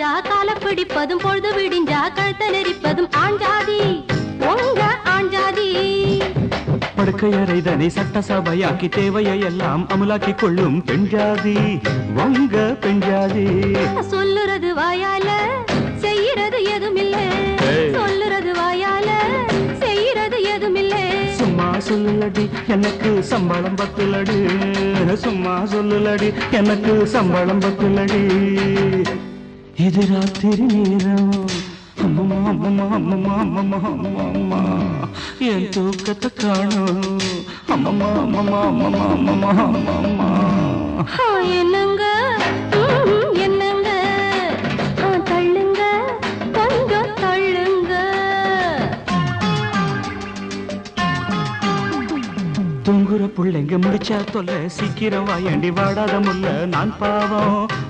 பாஞ்சா கால பிடிப்பதும் பொழுது விடிஞ்சா கழுத்த நெரிப்பதும் ஆஞ்சாதி உங்க ஆஞ்சாதி. படுக்கையறைதனை சட்டசபையாக்கி தேவையை எல்லாம் அமலாக்கி கொள்ளும் பெண்ஜாதி உங்க பெண்ஜாதி. சொல்லுறது வாயால செய்யறது எதுமில்ல, சொல்லுறது வாயால செய்யறது எதுமில்ல. சும்மா சொல்லுலடி எனக்கு சம்பளம் பத்துலடி, சும்மா சொல்லுலடி எனக்கு சம்பளம் பத்துலடி. இது ராத்திரி நேரம் அம்மம்மா அம்மம்மா அம்மம்மா அம்மம்மா அம்மம்மா என் தூக்கத்தை காணும் அம்மம்மா அம்மம்மா அம்மம்மா அம்மம்மா அம்மம்மா. என்னங்க என்னங்க தள்ளுங்க கொஞ்சம் தள்ளுங்க. தூங்குற புள்ளைங்க முடிச்சா தொல்ல சீக்கிரம் வாயண்டி வாடாத முல்ல நான் பாவம்